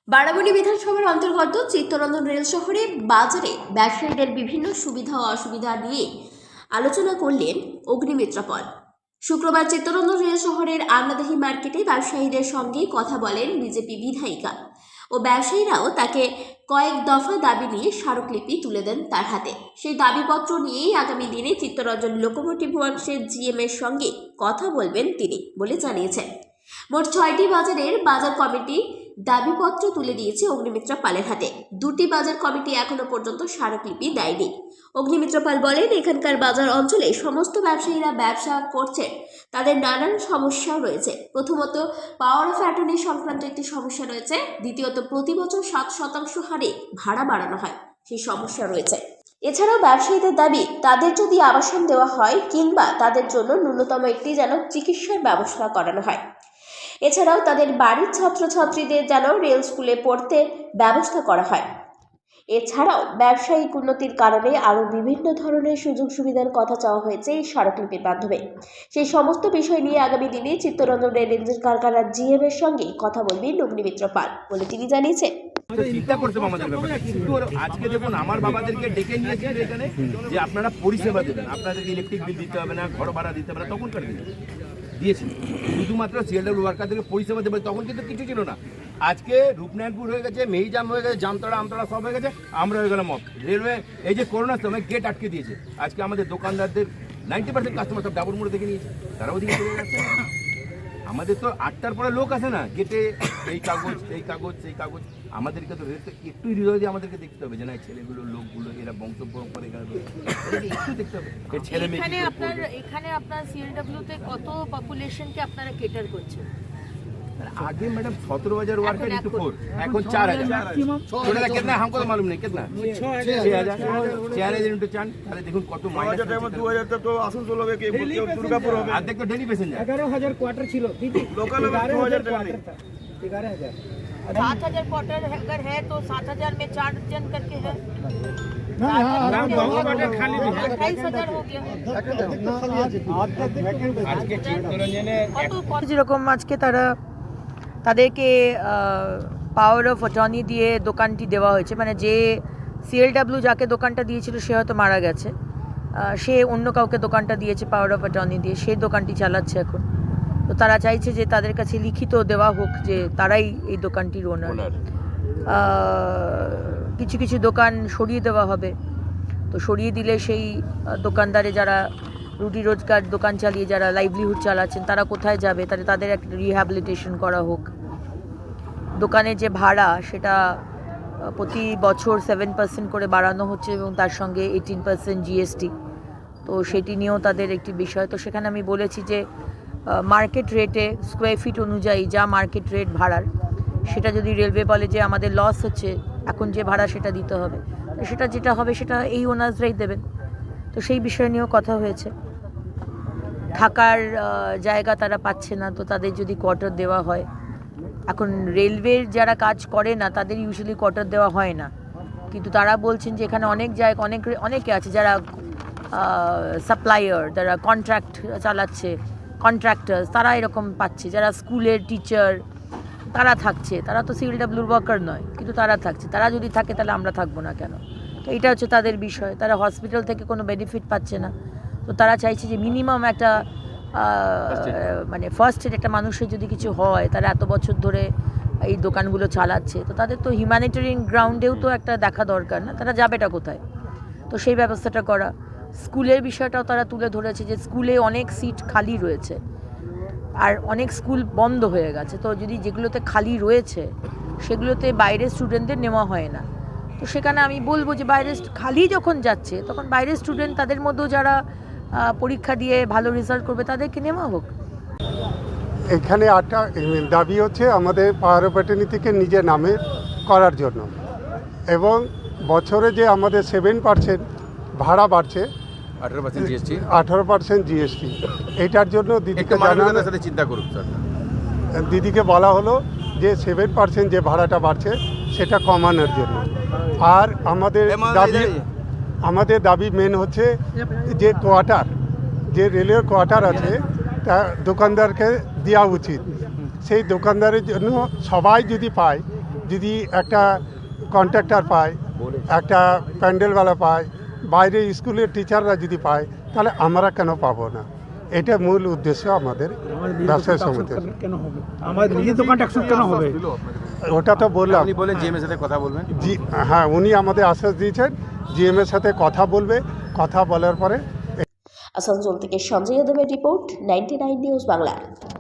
বারাবণী বিধানসভার অন্তর্গত চিত্তরঞ্জন রেল শহরে বাজারে ব্যবসায়ীদের বিভিন্ন সুবিধা ও অসুবিধা নিয়ে আলোচনা করলেন অগ্নিমিত্র পল। শুক্রবার চিত্তরঞ্জন রেল শহরের আমলাদেহি মার্কেটে ব্যবসায়ীদের সঙ্গে কথা বলেন বিজেপি বিধায়িকা ও ব্যবসায়ীরাও তাকে কয়েক দফা দাবি নিয়ে স্মারকলিপি তুলে দেন তার হাতে। সেই দাবিপত্র নিয়েই আগামী দিনে চিত্তরঞ্জন লোকোমোটিভ ওয়ার্কসের জিএম এর সঙ্গে কথা বলবেন তিনি বলে জানিয়েছেন। মোট 6টি বাজারের বাজার কমিটি দাবিপত্র তুলে দিয়েছে অগ্নিমিত্র পালের হাতে। 2টি বাজার কমিটি এখনো পর্যন্ত স্মারকলিপি দেয়নি। অগ্নিমিত্র পাল বলেন, এখানকার বাজার অঞ্চলে সমস্ত ব্যবসায়ীরা ব্যবসা করছেন, তাদের নানান সমস্যা রয়েছে। প্রথমত, পাওয়ার অফ অ্যাটর্নি সংক্রান্ত একটি সমস্যা রয়েছে। দ্বিতীয়ত, প্রতি বছর 7% হারে ভাড়া বাড়ানো হয়, সেই সমস্যা রয়েছে। এছাড়াও ব্যবসায়ীদের দাবি, তাদের যদি আবাসন দেওয়া হয় কিংবা তাদের জন্য ন্যূনতম একটি যেন চিকিৎসার ব্যবস্থা করানো হয়। এছাড়াও তাদের বাড়ির ছাত্রছাত্রীদের যেন রেল স্কুলে পড়তে ব্যবস্থা করা হয়। এছাড়াও ব্যবসায়িক উন্নতির কারণে আরও বিভিন্ন ধরনের সুযোগ সুবিধার কথা চাওয়া হয়েছে এই স্মারকলিপির মাধ্যমে। সেই সমস্ত বিষয় নিয়ে আগামী দিনে চিত্তরঞ্জন রেল ইঞ্জিন কারখানার জিএম এর সঙ্গে কথা বলবেন অগ্নিমিত্র পাল বলে তিনি জানিয়েছেন। চিন্তা করতে হবে আমাদের ব্যাপারে। আজকে দেখুন, আমার বাবাদেরকে ডেকে নিয়েছিল এখানে যে আপনারা পরিষেবা দেবেন, আপনাদেরকে ইলেকট্রিক বিল দিতে হবে না, ঘর ভাড়া দিতে হবে না, তখনকার দিনে দিয়েছিল শুধুমাত্র সিএলডব্লিউ ওয়ার্কারদেরকে পরিষেবা দেবে, তখন কিন্তু কিছু ছিল না। আজকে রূপনারায়ণপুর হয়ে গেছে, মেহিজাম হয়ে গেছে, জামতলা আমতলা সব হয়ে গেছে, আমরা হয়ে গেলাম মব। রেলওয়ে এই যে করোনার সময় গেট আটকে দিয়েছে, আজকে আমাদের দোকানদারদের 90% কাস্টমার সব ডাবর মোড়ে দেখে নিয়েছে, তারাও দিকে চলে যাচ্ছে। আমাদের তো 8টার পরে লোক আসে না গেটে, এই কাগজ এই কাগজ সেই কাগজ। আমাদেরকে তো একটু হৃদয় দিয়ে আমাদেরকে দেখতে হবে যে না, ছেলেগুলো লোকগুলো এরা বংশ পরম্পরা একটু দেখতে হবে। ছেলে মেয়ে এখানে আপনার সিএলডব্লিউতে কত পপুলেশনকে আপনারা কেটার করছেন? आगे मैडम 17,000 वर्कर इंटू 4, এখন 4,000। छोटा कितना हमको तो मालूम नहीं कितना 6,000 इंटू 4, তাহলে দেখুন কত মাইনাস। 2000 তো আসানসোল হবে কি দুর্গাপুর হবে। আর দেখো ডেলি প্যাসেঞ্জার 11,000 क्वार्टर ছিল দিদি, লোকাল 2000 টাকা নেই। 11,000 7,000 क्वार्टर अगर है तो 7,000 में 4 जन करके है, 28,000 हो गया। যেরকম আজকে তাদেরকে পাওয়ার অফ অ্যাটর্নি দিয়ে দোকানটি দেওয়া হয়েছে, মানে যে সিএলডব্লিউ যাকে দোকানটা দিয়েছিল সে হয়তো মারা গেছে, সে অন্য কাউকে দোকানটা দিয়েছে পাওয়ার অফ অ্যাটর্নি দিয়ে, সেই দোকানটি চালাচ্ছে এখন। তো তারা চাইছে যে তাদের কাছে লিখিত দেওয়া হোক যে তারাই এই দোকানটির ওনার। কিছু কিছু দোকান সরিয়ে দেওয়া হবে, তো সরিয়ে দিলে সেই দোকানদারে যারা রুটি রোজগার দোকান চালিয়ে যারা লাইভলিহুড চালাচ্ছেন তারা কোথায় যাবে, তাহলে তাদের একটা রিহ্যাবিলিটেশন করা হোক। দোকানের যে ভাড়া সেটা প্রতি বছর 7% করে বাড়ানো হচ্ছে এবং তার সঙ্গে 18% জিএসটি, তো সেটি নিয়েও তাদের একটি বিষয়। তো সেখানে আমি বলেছি যে মার্কেট রেটে স্কোয়ার ফিট অনুযায়ী যা মার্কেট রেট ভাড়ার, সেটা যদি রেলওয়ে বলে যে আমাদের লস হচ্ছে এখন যে ভাড়া সেটা দিতে হবে, সেটা যেটা হবে সেটা এই ওনার্সরাই দেবেন। তো সেই বিষয় নিয়েও কথা হয়েছে। থাকার জায়গা তারা পাচ্ছে না, তো তাদের যদি কোয়ার্টার দেওয়া হয়, এখন রেলওয়ের যারা কাজ করে না তাদের ইউজুয়ালি কোয়ার্টার দেওয়া হয় না, কিন্তু তারা বলছেন যে এখানে অনেক জায়গা অনেকে আছে যারা সাপ্লায়ার, যারা কন্ট্রাক্ট চালাচ্ছে, কন্ট্রাক্টার্স, তারা এরকম পাচ্ছে। যারা স্কুলের টিচার তারা থাকছে, তারা তো সিএলডব্লিউর ওয়ার্কার নয়, কিন্তু তারা থাকছে। তারা যদি থাকে তাহলে আমরা থাকবো না কেন? তো এটা হচ্ছে তাদের বিষয়। তারা হসপিটাল থেকে কোনো বেনিফিট পাচ্ছে না, তো তারা চাইছে যে মিনিমাম একটা মানে ফার্স্ট এড একটা মানুষের যদি কিছু হয়, তারা এত বছর ধরে এই দোকানগুলো চালাচ্ছে, তো তাদের তো হিউম্যানিটেরিয়ান গ্রাউন্ডেও তো একটা দেখা দরকার না, তারা যাবেটা কোথায়? তো সেই ব্যবস্থাটা করা। স্কুলের বিষয়টাও তারা তুলে ধরেছে যে স্কুলে অনেক সিট খালি রয়েছে আর অনেক স্কুল বন্ধ হয়ে গেছে, তো যদি যেগুলোতে খালি রয়েছে সেগুলোতে বাইরের স্টুডেন্টদের নেওয়া হয় না। তো সেখানে আমি বলবো যে বাইরের খালি যখন যাচ্ছে তখন বাইরের স্টুডেন্ট, তাদের মধ্যেও যারা পরীক্ষা দিয়ে ভালো রেজাল্ট করবে তাদেরকে নেওয়া হোক। এখানে একটা দাবি হচ্ছে আমাদের পাওয়ার অফ অ্যাটর্নি থেকে নিজের নামে করার জন্য, এবং বছরে যে আমাদের 7% ভাড়া বাড়ছে, 18% জিএসটি, এটার জন্য দিদিকে জানানো, চিন্তা করুন স্যার। দিদিকে বলা হলো যে 7% যে ভাড়াটা বাড়ছে সেটা কমানোর জন্য। আর আমাদের দাবি মেন হচ্ছে যে কোয়ার্টার, যে রেলের কোয়ার্টার আছে তা দোকানদারকে দেওয়া উচিত। সেই দোকানদারের জন্য সবাই যদি পায় যদি একটা কন্ট্রাক্টর পায়, একটা প্যান্ডেলওয়ালা পায়, বাইরে স্কুলের টিচাররা যদি পায়, তাহলে আমরা কেন পাবো না? এটা মূল উদ্দেশ্য আমাদের ব্যবসায়ী সমিতির। কেন হবে আমাদের নিজের দোকান ট্যাক্স কেন হবে? ওটা তো বললাম। আপনি বলেন জিএম এর সাথে কথা বলবেন। হ্যাঁ, উনি আমাদের আশ্বাস দিয়েছেন জিএম এর সাথে কথা বলবে, কথা বলার পরে। আসানসোল থেকে সঞ্জয় যাদবের রিপোর্ট, 99 নিউজ বাংলা।